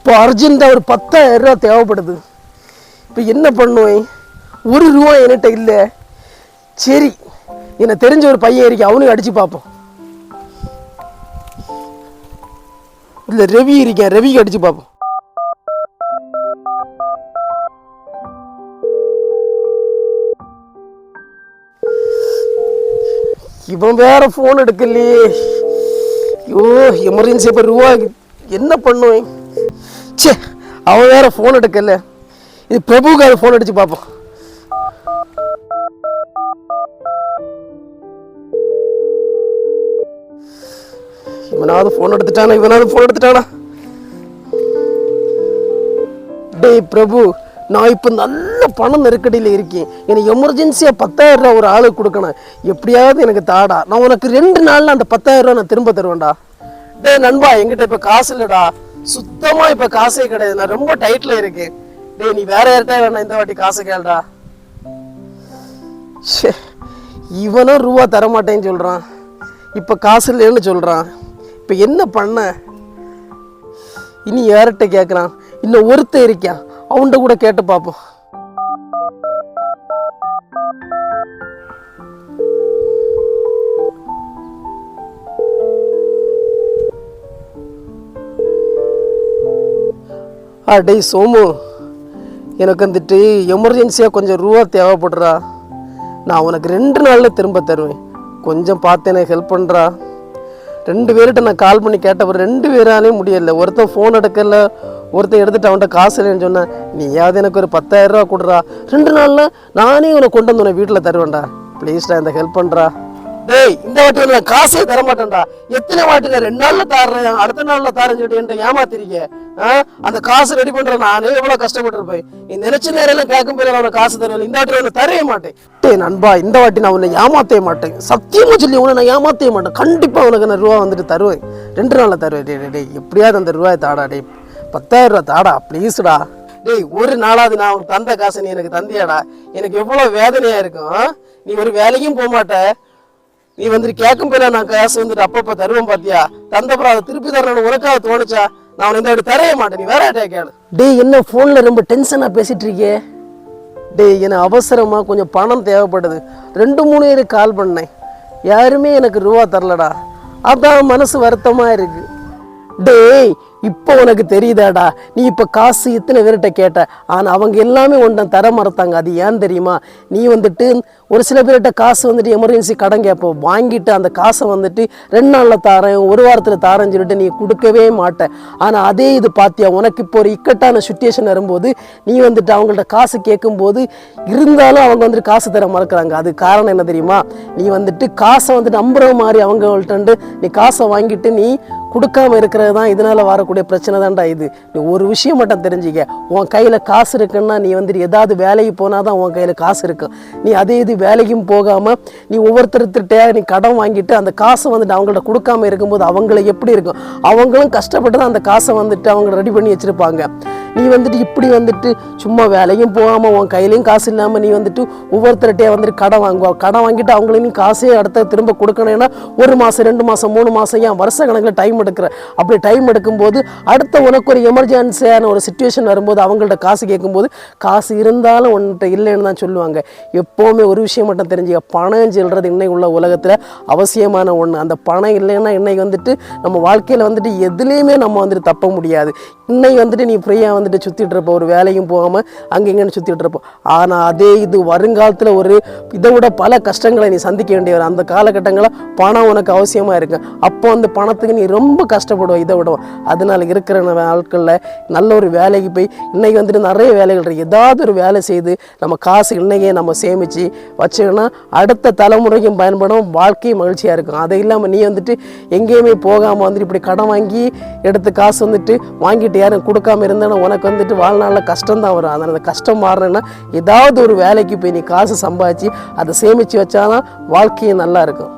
இப்போ அர்ஜென்ட்டாக ஒரு 10,000 ரூபா தேவைப்படுது. இப்போ என்ன பண்ணுவேன்? ₹1 என்கிட்ட இல்லை. சரி, எனக்கு தெரிஞ்ச ஒரு பையன் இருக்கு, அவனுக்கு அடித்து பார்ப்போம். இல்லை, ரவி இருக்கேன், ரவிக்கு அடித்து பார்ப்போம். இவன் வேற ஃபோன் எடுக்கலையே. ஐயோ, எமர்ஜென்சி. இப்போ ரூபா என்ன பண்ணுவேன்? சே, அவன் வேற ஃபோன் எடுக்கல. இது பிரபுக்கு அது ஃபோன் அடிச்சு பார்ப்போம். இவனாவது ஃபோன் எடுத்துட்டானா? டேய் பிரபு, நான் இப்போ நல்ல பணம் நெருக்கடியில் இருக்கேன். எனக்கு எமர்ஜென்சியாக 10,000 ரூபா ஒரு ஆளுக்கு கொடுக்கணும். எப்படியாவது எனக்கு தாடா. நான் உனக்கு 2 நாளில் அந்த 10,000 ரூபா நான் திரும்ப தருவேன்டா. டே நண்பா, என்கிட்ட இப்போ காசு இல்லைடா, சுத்தமாக இப்போ காசே கிடையாது. நான் ரொம்ப டைட்டில் இருக்கேன். டே, நீ வேற யார்கிட்ட வேணா இந்த வாட்டி காசு கேளுடா. இவனும் ரூபா தரமாட்டேன்னு சொல்கிறான், இப்போ காசு இல்லைன்னு சொல்கிறான். இப்போ என்ன பண்ண? இனி யார்கிட்ட கேட்குறான்? இன்னும் ஒருத்தர் இருக்கான், அவன்கிட்ட கூட கேட்டு பார்ப்போம். டேய் சோமு, எனக்கு வந்துட்டு எமர்ஜென்சியாக கொஞ்சம் ரூபா தேவைப்படுறா. நான் உனக்கு 2 நாளில் திரும்ப தருவேன். கொஞ்சம் பார்த்து எனக்கு ஹெல்ப் பண்ணுறா. 2 பேர்கிட்ட நான் கால் பண்ணி கேட்டப்போ 2 பேராலே முடியலை. ஒருத்தன் ஃபோன் எடுக்கல, ஒருத்தன் எடுத்துட்டு அவன்கிட்ட காசு இல்லைன்னு சொன்னேன். நீயாவது எனக்கு ஒரு 10,000 ரூபா கொடுறா. 2 நாளில் நானே உனக்கு கொண்டு வந்து உன்னை வீட்டில் தருவேன்டா. ப்ளீஸ்டா, இந்த ஹெல்ப் பண்ணுறா. டேய், இந்த வாட்டி நான் காசே தரமாட்டேன்டா. எத்தனை வாட்டி நான் 2 நாளில் தாடுறேன், அடுத்த நாளில் தாரேன்னு சொல்லிட்டு என்கிட்ட ஏமாத்திருக்க. அந்த காசு ரெடி பண்ணுறேன். நானே எவ்வளோ கஷ்டப்பட்டுருப்பேன். நீ நினைச்ச நேரம் கேட்கும் போது நான் காசு தருவேன். இந்த வாட்டி நான் தரவே மாட்டேன். டேய் நண்பா, இந்த வாட்டி நான் உன்னை ஏமாற்றவே மாட்டேன். சத்தியமாக சொல்லி உன்னை நான் ஏமாற்றவே மாட்டேன். கண்டிப்பாக உனக்கு நான் ரூபா வந்துட்டு தருவேன். 2 நாளில் தருவேன். டே எப்படியாவது அந்த ரூபாய் தாடா. டே 10,000 ரூபா தாடா, ப்ளீஸ்டா. டேய், ஒரு நாளாவது நான் உனக்கு தந்த காசு நீ எனக்கு தந்தியாடா. எனக்கு எவ்வளோ வேதனையாக இருக்கும். நீ ஒரு வேலைக்கும் போக மாட்ட. நீ வந்துட்டு கேட்கும் போல நான் காசு வந்துட்டு அப்பப்போ தருவேன் பார்த்தியா. தந்தப்புறம் அதை திருப்பி தரணும் உனக்காக தோணுச்சா? நான் உனக்கு இந்த வாட்டி தரவே மாட்டேன். நீ வேற கேளு. டேய், என்ன ஃபோனில் ரொம்ப டென்ஷனாக பேசிட்டு இருக்கே? டேய், எனக்கு அவசரமாக கொஞ்சம் பணம் தேவைப்படுது. 2-3 பேருக்கு கால் பண்ணேன், யாருமே எனக்கு ரூபா தரலடா. அதான் மனசு வருத்தமாக இருக்கு. டேய், இப்போ உனக்கு தெரியுதாடா? நீ இப்போ காசு இத்தனை பேர்கிட்ட கேட்ட, ஆனால் அவங்க எல்லாமே ஒன்றை தர மறுத்தாங்க. அது ஏன் தெரியுமா? நீ வந்துட்டு ஒரு சில பேர்கிட்ட காசு வந்துட்டு எமர்ஜென்சி கடன் கேட்போம், வாங்கிட்டு அந்த காசை வந்துட்டு 2 நாளில் தாரேன், 1 வாரத்தில் தாரேன்னு சொல்லிட்டு நீ கொடுக்கவே மாட்டேன். ஆனால் அதே இது பார்த்தியா, உனக்கு இப்போ ஒரு இக்கட்டான சுச்சுவேஷன் வரும்போது நீ வந்துட்டு அவங்கள்ட்ட காசு கேட்கும்போது இருந்தாலும் அவங்க வந்துட்டு காசு தர மறுக்கிறாங்க. அது காரணம் என்ன தெரியுமா? நீ வந்துட்டு காசை வந்துட்டு நம்புற மாதிரி அவங்கள்ட்ட நீ காசை வாங்கிட்டு நீ கொடுக்காம இருக்கிறது தான் இதனால வரக்கூடிய பிரச்சனை தான்டா இது. நீ ஒரு விஷயம் மட்டும் தெரிஞ்சுக்க, உன் கையில் காசு இருக்குன்னா நீ வந்துட்டு ஏதாவது வேலைக்கு போனால் தான் உன் கையில் காசு இருக்கும். நீ அதே இது வேலைக்கும் போகாமல் நீ ஒவ்வொருத்தர்கிட்ட நீ கடன் வாங்கிட்டு அந்த காசை வந்துட்டு அவங்கள்ட்ட கொடுக்காம இருக்கும்போது அவங்கள எப்படி இருக்கும்? அவங்களும் கஷ்டப்பட்டு தான் அந்த காசை வந்துட்டு அவங்க ரெடி பண்ணி வச்சுருப்பாங்க. நீ வந்துட்டு இப்படி வந்துட்டு சும்மா வேலையும் போகாமல் உன் கையிலையும் காசு இல்லாமல் நீ வந்துட்டு ஒவ்வொருத்தர்கிட்டே வந்துட்டு கடன் வாங்குவா. கடன் வாங்கிட்டு அவங்களையும் நீ காசே அடுத்த திரும்ப கொடுக்கணும்னா 1 மாதம் 2 மாதம் 3 மாதம் ஏன் வருஷ கணக்கில் டைம் எடுக்கிற. அப்படி டைம் எடுக்கும்போது அடுத்த உனக்கு ஒரு எமர்ஜென்சியான ஒரு சிச்சுவேஷன் வரும்போது அவங்கள்ட்ட காசு கேட்கும்போது காசு இருந்தாலும் உன்கிட்ட இல்லைன்னு தான் சொல்லுவாங்க. எப்போவுமே ஒரு விஷயம் மட்டும் தெரிஞ்சுக்க, பணம் சொல்கிறது இன்னைக்கு உள்ள உலகத்தில் அவசியமான ஒன்று. அந்த பணம் இல்லைன்னா இன்னைக்கு வந்துட்டு நம்ம வாழ்க்கையில் வந்துட்டு எதுலேயுமே நம்ம வந்துட்டு தப்ப முடியாது. இன்னைக்கு வந்துட்டு நீ ஃப்ரீயாக வந்துட்டு சுற்றிட்டு இருப்போம், ஒரு வேலையும் போகாமல் அங்கே இங்கேன்னு சுற்றிட்டு இருப்போம். ஆனால் அதே இது வருங்காலத்தில் ஒரு இதை விட பல கஷ்டங்களை நீ சந்திக்க வேண்டிய வரும். அந்த காலகட்டங்களில் பணம் உனக்கு அவசியமாக இருக்கு. அப்போ அந்த பணத்துக்கு நீ ரொம்ப கஷ்டப்படுவோம், இதை விடுவோம். அதனால் இருக்கிற நாட்களில் நல்ல ஒரு வேலைக்கு போய் இன்றைக்கி வந்துட்டு நிறைய வேலைகள் இருக்குது, ஏதாவது ஒரு வேலை செய்து நம்ம காசு இன்றைக்கே நம்ம சேமித்து வச்சோன்னா அடுத்த தலைமுறைக்கும் பயன்படும், வாழ்க்கையும் மகிழ்ச்சியாக இருக்கும். அது இல்லாமல் நீ வந்துட்டு எங்கேயுமே போகாமல் வந்துட்டு இப்படி கடன் வாங்கி எடுத்து காசு வந்துட்டு வாங்கிட்டு யாரும் கொடுக்காம இருந்தேன்னா உனக்கு வந்துட்டு வாழ்நாளில் கஷ்டம்தான் வரும். அதனால் அந்த கஷ்டம் மாறணுன்னா ஏதாவது ஒரு வேலைக்கு போய் நீ காசு சம்பாதிச்சு அதை சேமித்து வச்சாதான் வாழ்க்கையும் நல்லா இருக்கும்.